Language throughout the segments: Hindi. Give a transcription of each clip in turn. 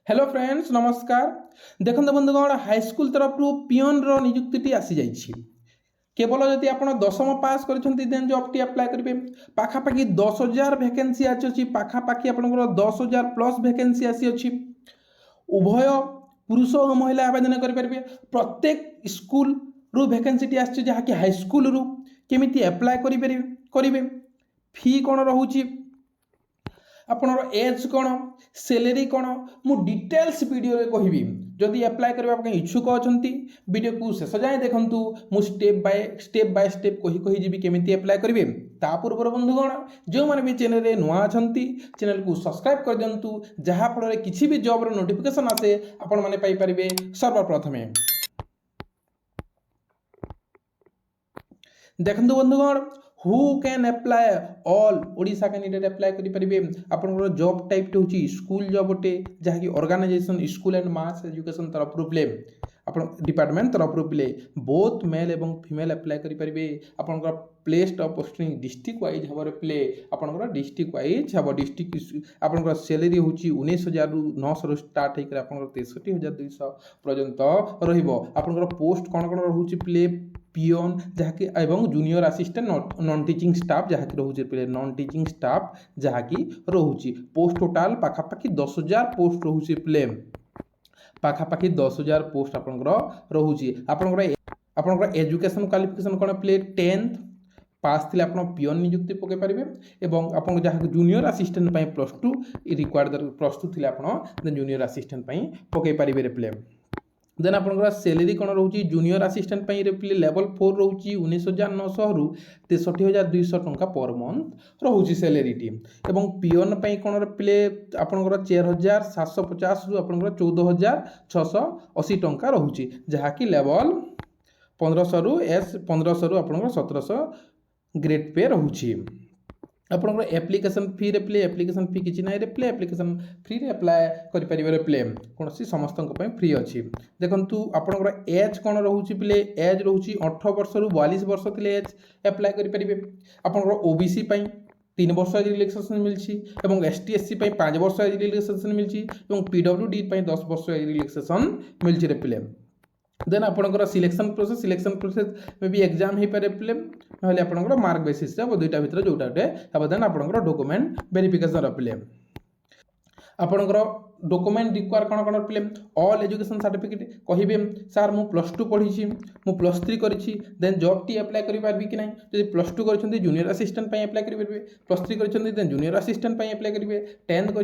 हेलो फ्रेंड्स नमस्कार। देखते बंधुगण हाईस्कल तरफ पियन नियुक्ति आसी जाइए। केवल जदि आप दशम पास कर जॉब टी अप्लाई करेंगे पाखापाखि 10,000 भैकेंसी अच्छी पाखापाखि आप 10,000 प्लस भैकेंसी आसी अच्छी। उभय पुरुष और महिला आवेदन करेंगे। प्रत्येक स्कूल रु भैकेंसी आसी जहाँकि हाईस्कल रु केमी अप्लाई करेंगे। फी कौन रोचे आपनर एज कौन सैलरी कौन मु डिटेल्स वीडियो रे कहबी। जदि अप्लाई करबा इच्छुक अछंती वीडियो को शेष जाए देखंतु मु स्टेप बाय स्टेप कही जीवी केमिति अप्लाई करेंगे। ता पूर्व बंधुगण जो मैंने भी चैनल रे नुआ अछंती चैनल को सब्सक्राइब कर दियंतु जहाँ फल किसी भी जॉब रो नोटिफिकेशन आसे आपण माने पाई परिबे सर्वप्रथमे। देखंतु बंधुगण who can apply all Odisha candidate apply करेंगे। आपंकर जॉब टाइप होची स्कूल जॉब अटे जहाँकि organisation school and mass education तरफ प्ले आप डिपार्टमेंट तरफ प्ले बोथ मेल एवं फीमेल अप्लाई करेंगे। आपंकर place of posting district wise भाव प्ले आपंकर डिस्ट्रिक्ट वाइज हम डिस्ट्रिक्ट आपंकर सैलरी हूँ 19,000 रु 900 स्टार्ट होकर आप 63,200 पर्यंत रहा। पोस्ट कौन कौन रोचे प्ले पियोन जहाँकि एवं junior assistant non teaching staff जहाँकि रोचे प्ले नॉन टीचिंग स्टाफ जहाँकि रोचे पोस्ट टोटाल पाखापाखि 10,000 पोस्ट रोचे प्ले पाखापाखि 10,000 पोस्ट आपंकर रोचे। आपंकर एजुकेशन क्वालिफिकेशन कौन प्ले 10th पास थी आप पियोन नियुक्ति पकई पारे और आप जहाँ जूनियर असिस्टेंट +2 रिक्वायर्ड +2 थी आप जूनियर असिस्टेंट पकई पारे प्ले। देन आपंकर सैलरी कौन रोचे जूनियर असिस्टेंट प्ले लेवल 4 रोचे 19,900 रु 63,200 टंका पर मंथ रोचे सैलरी टी। एवं पियोन कौन प्ले आपंकर 4,750 रु आपंकर 14,680 टंका रोचे जहाँकि लेवल 1500 रु 1500 1700 ग्रेड पे रोचे। आपंकर एप्लिकेशन फी रे प्ले एप्लिकेशन फी किसी ना प्ले एप्लिकेशन फ्री रे अप्लाई करें प्ले कौन सी समस्त फ्री अच्छी। देखु आपंकर एज कौन रोचे प्ले एज रोचे 18 वर्ष रु 42 वर्ष थे एज अप्लाई करेंगे। आपंकर ओबीसी 3 वर्ष रिलैक्सेशन मिली और एसटी एससी 5 वर्ष रिलैक्सेशन मिली और पीडब्ल्यूडी 10 वर्ष रिलैक्सेशन मिली प्ले। देन आपंकर सिलेक्शन प्रोसेस में भी एग्जाम हो पारे प्ले ना आपंकर मार्क बेसिस हम दुईटा भर जोटा गोटे। देन आपंकर डॉक्यूमेंट वेरिफिकेशन प्ले आपंकर डॉक्यूमेंट रिक्वायर कौन कौन प्ले ऑल एजुकेशन सर्टिफिकेट कहे सार मु +2 पढ़ी मु +3 करी देन जॉब टी अप्लाई करें कि ना जब +2 कर जूनियर असिस्टेंट अप्लाई करेंगे +3 कर जूनियर असिस्टेंट अप्लाई करेंगे 10th कर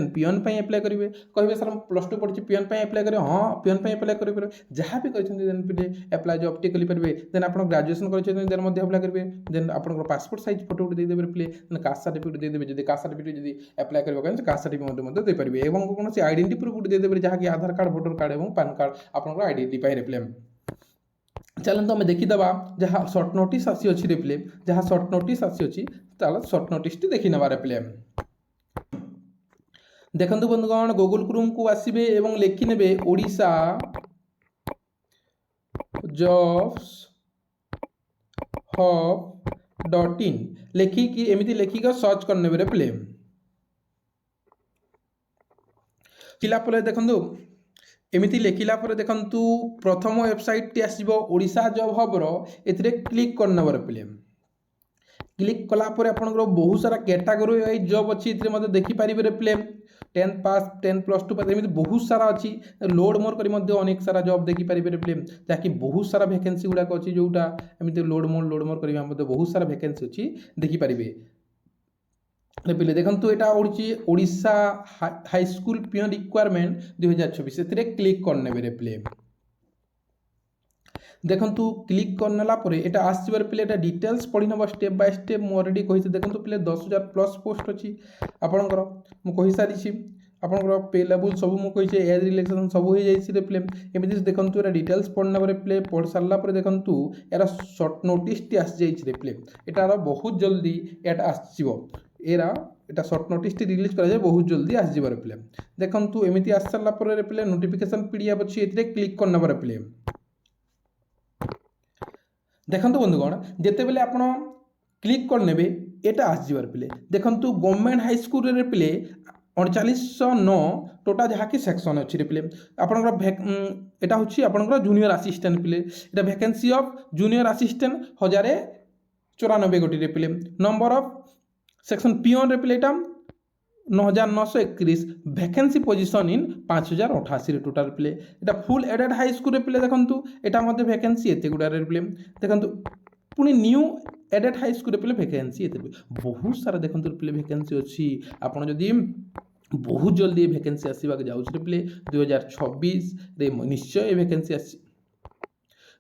पियोन अप्लाई करेंगे कहे सर +2 पढ़ी पियोन अप्लाई करें हाँ पियोन अप्लाई करेंगे जहाँ भी कर अप्लाई जॉब टी करेंगे। देन आप ग्रेजुएशन कर अप्लाई करेंगे। देन आप पासपोर्ट साइज फोटो देदेवे प्ले कास्ट सर्टिफिकेट देदेवे जब कास्ट सर्टिफिकेट अप्लाई करेंगे कास्ट सर्टिफिकेट देपारे और कौन आइडेंटिटी प्रूफ देदेवे जहाँकि आधार कार्ड भोटर कार्ड और पैन कार्ड आपंकर आइडेंटिफाई रिप्ले। चलते आम देखीदे जहाँ सर्ट नोटिस आसी अच्छी रिप्ले जहाँ सर्ट नोटिस आसी अच्छी सर्ट नोटिस टी देखी नवा रिप्ले। देखंतु बंधुगण गूगल क्रोम को आसबे एवं लिखि नेबे ओडिशा जॉब्स hub.in लिखिकी एमती लिखिक सर्च करने रिप्ले किलापर देखु एमती लिखला देखु प्रथम वेबसाइट टी आसो ओडिशा जॉब हबर ए क्लिक करने प्ले क्लिक कलापर आपंकर बहुत सारा कैटेगरी वाइज जॉब अच्छी देखिपारे प्ले 10th पास 10 +2 पास एमती बहुत सारा अच्छी लोड मोर कर अनेक सारा जॉब देखिपारे प्ले जहाँकि बहुत सारा भैकेंसी गुड़ाक अच्छी जोटा एमती लोड मोर कर बहुत सारा भैकेंसी अच्छी देखिपारे प्ले। देखो यहाँ हूँ ओडिशा हाईस्कल पियोन रिक्वायरमेंट 2024 से क्लिक करने प्ले देखु क्लिक करनेला यहाँ आसवर प्ले डिटेल्स पढ़ी नब स्टेप बाय स्टेप मुझे अलरेडी कही देखो प्ले 10,000 प्लस पोस्ट अच्छी आपंकर मुझे सारी आपंकर पे लेवल सब मुझे एज रिलैक्सेशन सब हो जाए प्ले एमती देखो यहाँ डिटेल्स पढ़ने प्ले पढ़ सारापर देखु यार सर्ट नोटिस टी आसी जाइए प्ले यार बहुत जल्दी यहाँ आसो यहाँ सर्ट नोटिस टी रिलीज कर बहुत जल्दी आसवर प्ले। देखु एमती आस सारापर प्ले नोटिफिकेशन पीडीएफ अच्छी ये क्लिक करने प्ले देखु बंधुगण जिते बेले आप क्लिक करने यहाँ आसवर प्ले देखु गवर्नमेंट हाईस्कल प्ले 4809 टोटा जहाँकि सेक्शन अच्छी रिप्ले आपंकर एटा हूँ आपंकर जूनियर आसिस्टेंट प्ले एटा वैकेंसी ऑफ जूनियर आसिस्टेंट 1094 गोटी रिप्ले नंबर ऑफ सेक्शन पियन रिप्ले एटा 9931 वैकेंसी पोजिशन इन 5088 टोटाल प्ले एटा फुल एडेड हाई स्कूल प्ले देखु एटा वैकेंसी एत गुड़ा प्ले देखु पुणी न्यू एडेड हाई स्कूल प्ले वैकेंसी एत बहुत सारा देखो प्ले वैकेंसी अच्छी आपड़ जदि बहुत जल्दी वैकेंसी आसवाक जाऊँ प्ले 2026 रे निश्चय वैकेंसी आसी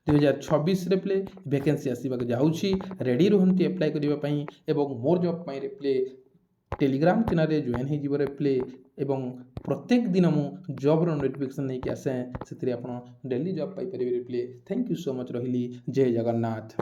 2026 रे प्ले वैकेंसी आसवाक जाऊँगी रेडी रुहंती अप्लाई करने एवं मोर जॉब पाई प्ले टेलीग्राम चैनल रे जॉइन हो जीवरे प्ले एवं प्रत्येक दिन मु जॉब रो नोटिफिकेशन नहीं कि आसे से आप डेली जॉब पाई परिबे प्ले थैंक यू सो मच रही जय जगन्नाथ।